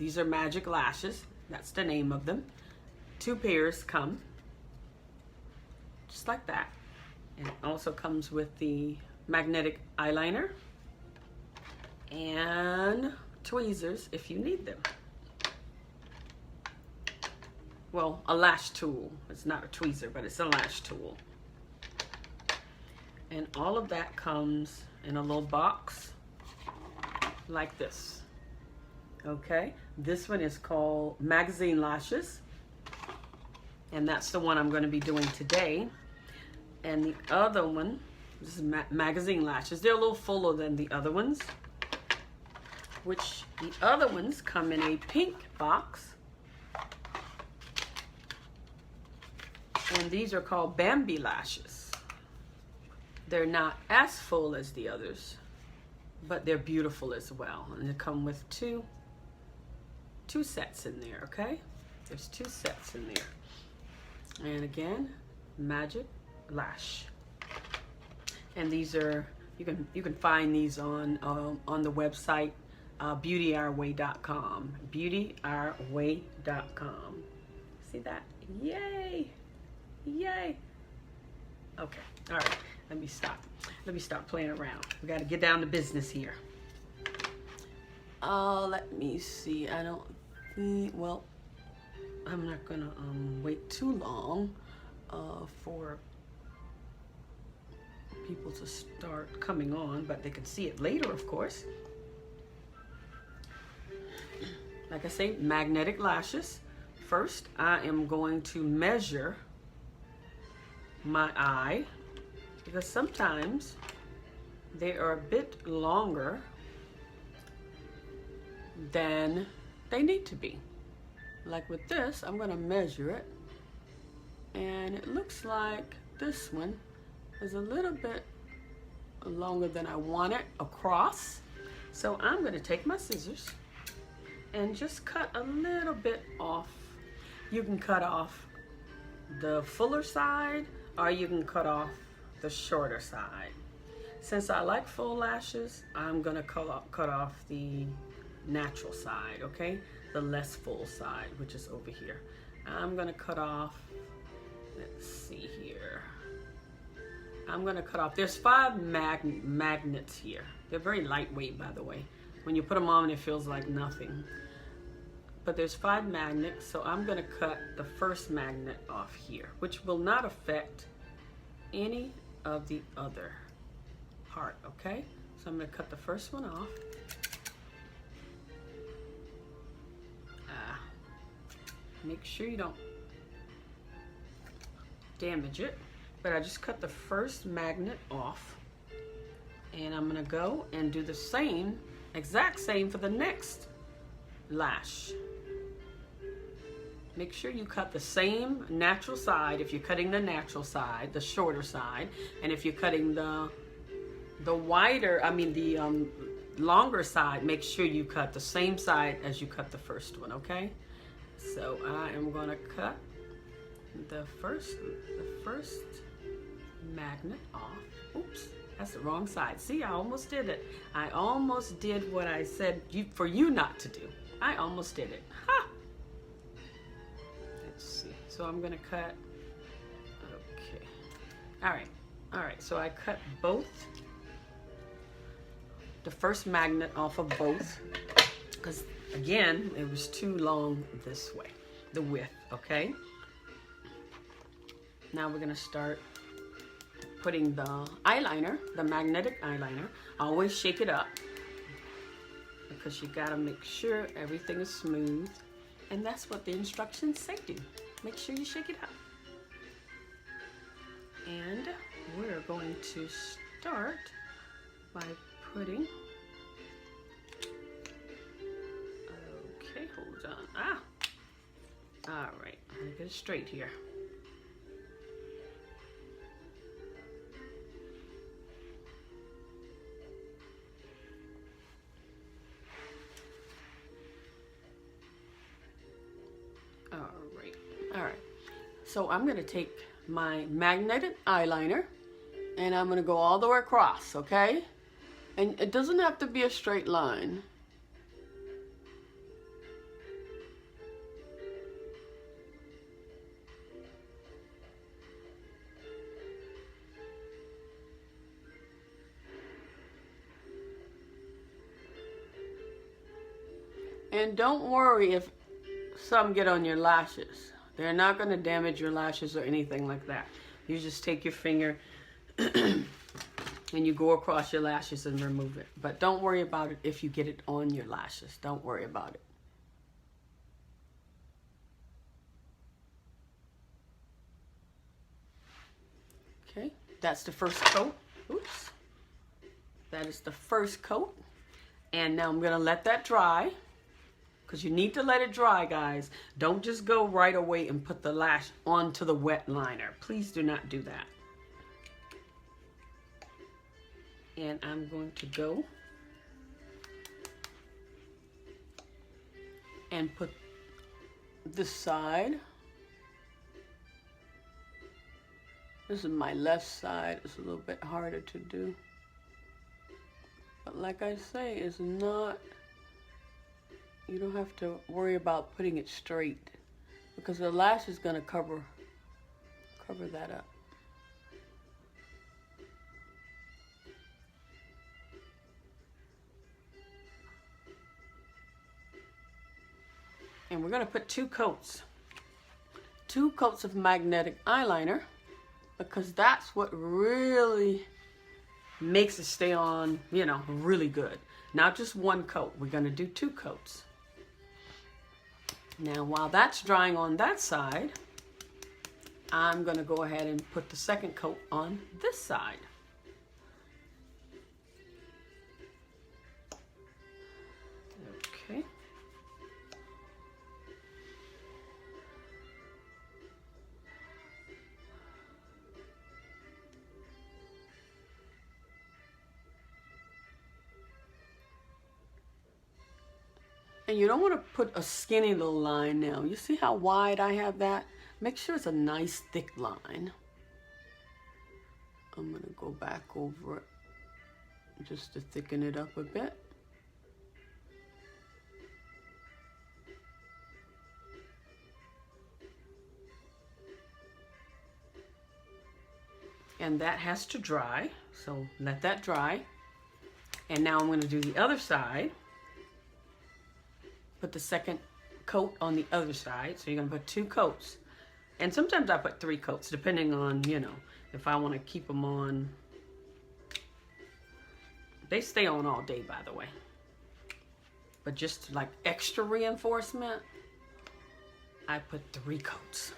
These are Magic Lashes. That's the name of them. 2 pairs come, just like that. And it also comes with the magnetic eyeliner and tweezers if you need them. Well, a lash tool. It's not a tweezer, but it's a lash tool. And all of that comes in a little box like this. Okay, this one is called Magazine Lashes, and that's the one I'm going to be doing today. And the other one, this is Magazine Lashes. They're a little fuller than the other ones, which the other ones come in a pink box. And these are called Bambi Lashes. They're not as full as the others, but they're beautiful as well. And they come with two sets in there, okay? There's 2 sets in there. And again, Magic Lash. And these are, you can find these on the website beautyourway.com. beautyourway.com. See that? Yay! Yay! Okay, all right. Let me stop playing around. We got to get down to business here. Let me see. I don't think, well, I'm not gonna wait too long for people to start coming on, but they can see it later, of course. Like I say, magnetic lashes. First, I am going to measure my eye, because sometimes they are a bit longer than they need to be. Like with this, I'm going to measure it, and it looks like this one is a little bit longer than I want it across. So I'm going to take my scissors and just cut a little bit off. You can cut off the fuller side, or you can cut off the shorter side. Since I like full lashes, I'm gonna cut off the natural side, okay? The less full side, which is over here. I'm gonna cut off, let's see here. I'm gonna cut off, there's 5 magnets here. They're very lightweight, by the way. When you put them on, it feels like nothing. But there's 5 magnets, so I'm gonna cut the first magnet off here, which will not affect any of the other part, okay? So I'm gonna cut the first one off. Make sure you don't damage it, but I just cut the first magnet off, and I'm gonna go and do the same, exact same for the next lash. Make sure you cut the same natural side if you're cutting the natural side, the shorter side, and if you're cutting the wider, the longer side, make sure you cut the same side as you cut the first one, okay? So I am gonna cut the first magnet off. Oops, that's the wrong side. See, I almost did it. I almost did what I said for you not to do. I almost did it. Ha! Let's see. So I'm gonna cut. Okay. All right. So I cut both. The first magnet off of both, because again, it was too long this way, the width, okay? Now we're gonna start putting the eyeliner, the magnetic eyeliner. Always shake it up, because you gotta make sure everything is smooth. And that's what the instructions say do. Make sure you shake it up. And we're going to start by putting, okay, hold on, all right, I'm gonna get it straight here. All right, so I'm gonna take my magnetic eyeliner and I'm gonna go all the way across, okay? And it doesn't have to be a straight line. And don't worry if some get on your lashes. They're not going to damage your lashes or anything like that. You just take your finger and you go across your lashes and remove it. But don't worry about it if you get it on your lashes. Don't worry about it. Okay, that's the first coat. Oops. That is the first coat. And now I'm going to let that dry. Because you need to let it dry, guys. Don't just go right away and put the lash onto the wet liner. Please do not do that. And I'm going to go and put this side. This is my left side. It's a little bit harder to do. But like I say, it's not... You don't have to worry about putting it straight because the lash is going to cover that up. And we're going to put 2 coats. 2 coats of magnetic eyeliner because that's what really makes it stay on, you know, really good. Not just 1 coat. We're going to do 2 coats. Now, while that's drying on that side, I'm going to go ahead and put the second coat on this side. Okay. And you don't want to put a skinny little line now. You see how wide I have that? Make sure it's a nice thick line. I'm going to go back over it just to thicken it up a bit. And that has to dry, so let that dry. And now I'm going to do the other side. Put the second coat on the other side. So you're going to put 2 coats. And sometimes I put 3 coats, depending on, you know, if I want to keep them on. They stay on all day, by the way. But just like extra reinforcement, I put 3 coats.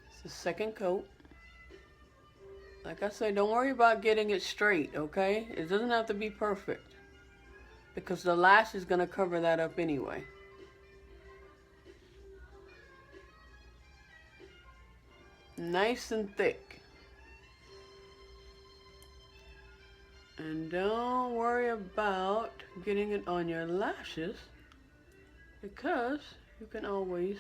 It's the second coat. Like I say, don't worry about getting it straight, okay? It doesn't have to be perfect because the lash is going to cover that up anyway. Nice and thick. And don't worry about getting it on your lashes because you can always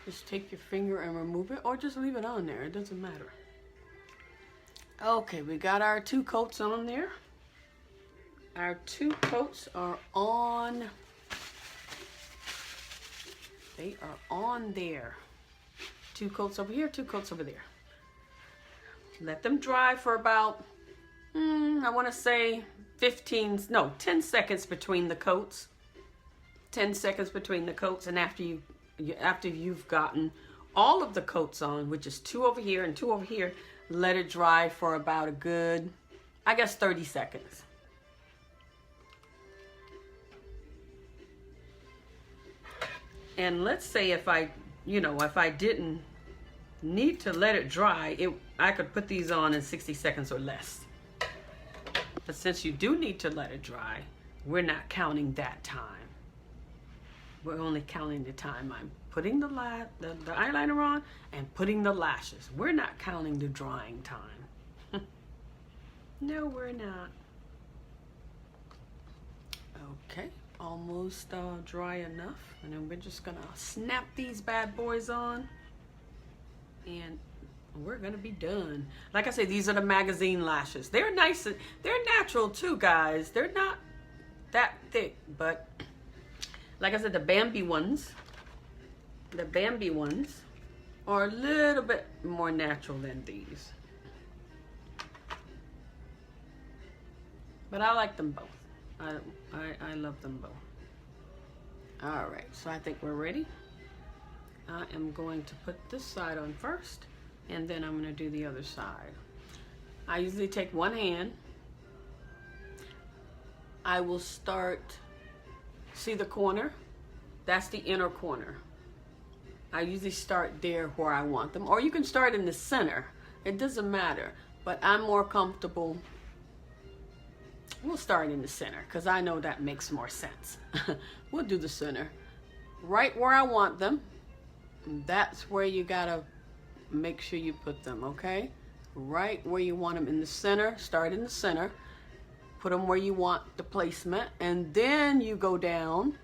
just take your finger and remove it or just leave it on there. It doesn't matter. Okay, we got our 2 coats on there. Our 2 coats are on. They are on there. 2 coats over here, 2 coats over there. Let them dry for about, I want to say 10 seconds between the coats. 10 seconds between the coats, and after you've gotten all of the coats on, which is 2 over here and 2 over here, let it dry for about a good, I guess, 30 seconds. And let's say if I didn't need to let it dry, I could put these on in 60 seconds or less. But since you do need to let it dry, we're not counting that time. We're only counting the time I'm putting the eyeliner on and putting the lashes. We're not counting the drying time. No, we're not. Okay, almost dry enough. And then we're just gonna snap these bad boys on. And we're gonna be done. Like I say, these are the magazine lashes. They're nice, they're natural too, guys. They're not that thick, but like I said, the Bambi ones, are a little bit more natural than these. But I like them both. I love them both. All right, so I think we're ready. I am going to put this side on first, and then I'm going to do the other side. I usually take one hand. I will start, see the corner? That's the inner corner. I usually start there where I want them, or you can start in the center. It doesn't matter, but I'm more comfortable. We'll start in the center because I know that makes more sense. We'll do the center. Right where I want them. That's where you gotta make sure you put them, okay? Right where you want them in the center. Start in the center. Put them where you want the placement. And then you go down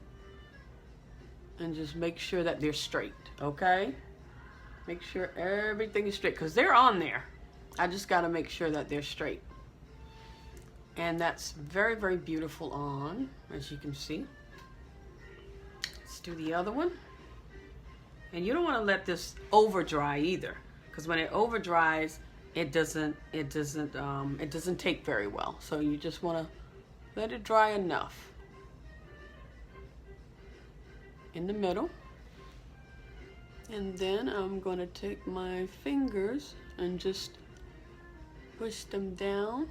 and just make sure that they're straight, okay? Make sure everything is straight because they're on there. I just gotta make sure that they're straight. And that's very, very beautiful on, as you can see. Let's do the other one. And you don't want to let this over dry either, because when it over dries, it doesn't take very well. So you just want to let it dry enough. In the middle. And then I'm going to take my fingers and just push them down.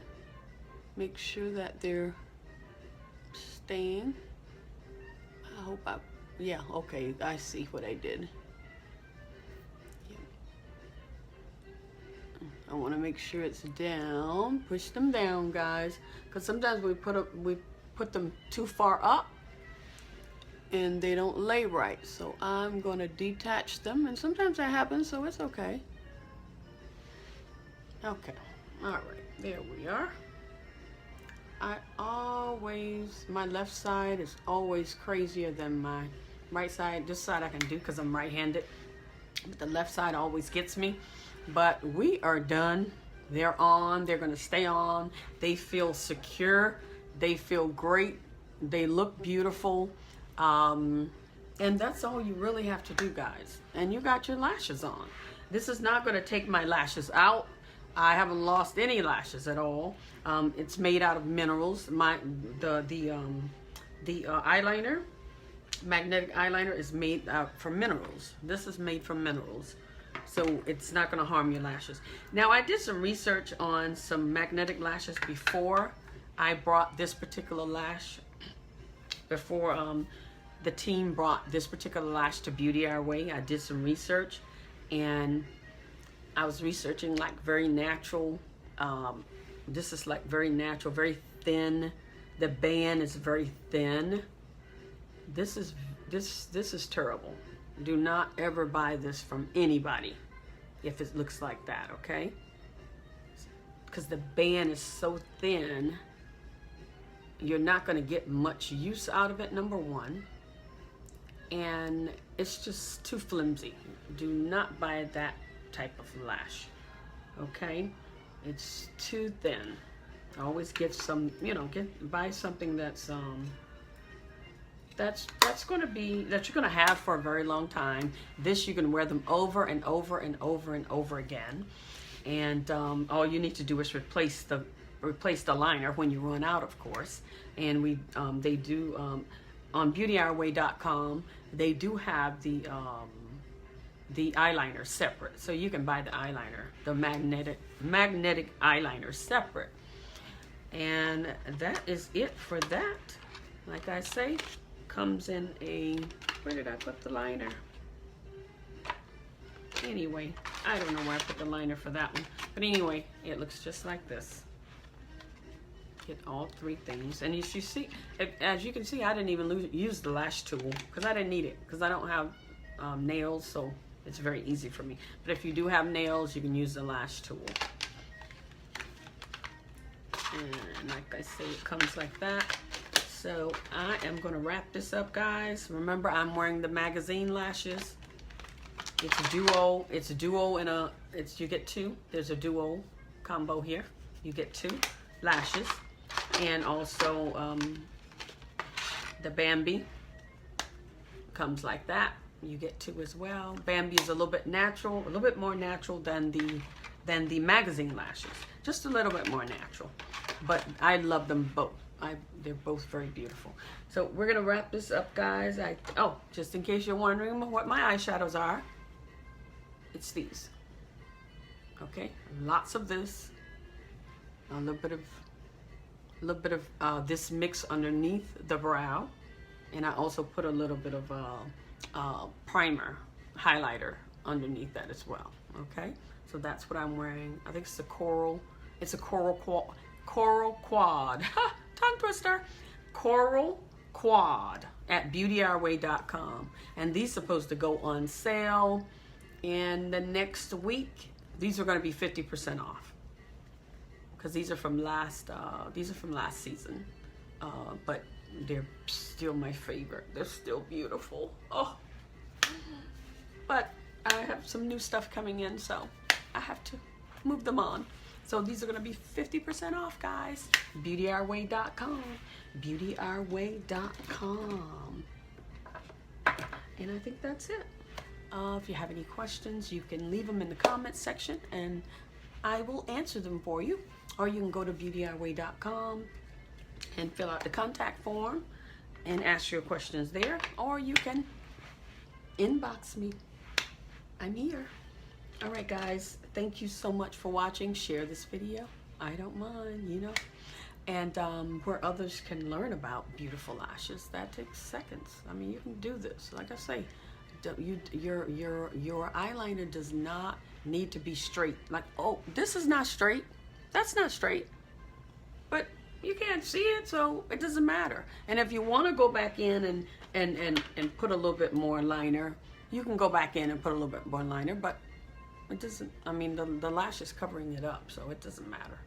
Make sure that they're staying. I hope yeah, okay, I see what I did. Yeah. I want to make sure it's down. Push them down, guys, because sometimes we put them too far up and they don't lay right. So I'm going to detach them, and sometimes that happens, so it's okay. Okay, all right, there we are. My left side is always crazier than my right side. This side I can do because I'm right-handed, but the left side always gets me. But we are done. They're on. They're going to stay on. They feel secure. They feel great. They look beautiful. And that's all you really have to do, guys. And you got your lashes on. This is not going to take my lashes out. I haven't lost any lashes at all. It's made out of minerals. The eyeliner, magnetic eyeliner, is made from minerals. This is made from minerals, so it's not going to harm your lashes. Now, I did some research on some magnetic lashes before I brought this particular lash. Before the team brought this particular lash to Beauty Our Way, I did some research, and I was researching like very natural. This is like very natural, very thin. The band is very thin. This is terrible. Do not ever buy this from anybody if it looks like that, okay? Because the band is so thin, you're not going to get much use out of it, number one. And it's just too flimsy. Do not buy that type of lash, okay? It's too thin. Always get some, buy something that's going to be, that you're going to have for a very long time. This, you can wear them over and over and over and over again. And all you need to do is replace the liner when you run out, of course. And they do on BeautyOurWay.com. They do have the eyeliner separate, so you can buy the eyeliner, the magnetic eyeliner separate. And that is it for that. Like I say, comes in a, where did I put the liner? Anyway, I don't know where I put the liner for that one, but anyway, it looks just like this. Get all three things, and as you can see, I didn't even use the lash tool because I didn't need it, because I don't have nails, so it's very easy for me. But if you do have nails, you can use the lash tool. And like I say, it comes like that. So I am going to wrap this up, guys. Remember, I'm wearing the magazine lashes. It's a duo. It's a duo you get two. There's a duo combo here. You get two lashes. And also the Bambi comes like that. you get two as well. Bambi is a little bit natural, a little bit more natural than the magazine lashes. Just a little bit more natural. But I love them both. They're both very beautiful. So we're gonna wrap this up, guys. Just in case you're wondering what my eyeshadows are, it's these. Okay, lots of this. A little bit of this mix underneath the brow, and I also put a little bit of primer highlighter underneath that as well. Okay, so that's what I'm wearing. I think it's a coral. It's a coral quad. Tongue twister. Coral quad at beautyourway.com, and these supposed to go on sale in the next week. These are going to be 50% off because these are from last season, but they're still my favorite. They're still beautiful. Oh, but I have some new stuff coming in, so I have to move them on. So these are going to be 50% off, guys. beautyourway.com. beautyourway.com. And I think that's it. If you have any questions, you can leave them in the comments section and I will answer them for you. Or you can go to beautyourway.com and fill out the contact form and ask your questions there. Or you can inbox me. I'm here. All right, guys. Thank you so much for watching. Share this video. I don't mind, you know. And where others can learn about beautiful lashes, that takes seconds. I mean, you can do this. Like I say, your eyeliner does not need to be straight. Like, oh, this is not straight. That's not straight. But you can't see it, so it doesn't matter. And if you want to go back in and put a little bit more liner, you can go back in and put a little bit more liner, but it doesn't, I mean, the lash is covering it up, so it doesn't matter.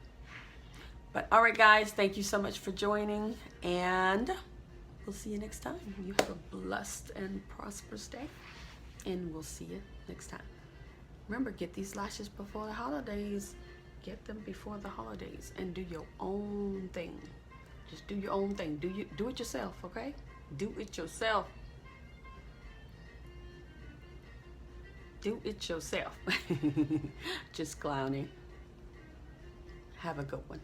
But all right, guys, thank you so much for joining, and we'll see you next time. You have a blessed and prosperous day, and we'll see you next time. Remember, get these lashes before the holidays. Get them before the holidays and do your own thing. Just do your own thing. Do it yourself, okay? Do it yourself. Do it yourself. Just clowning. Have a good one.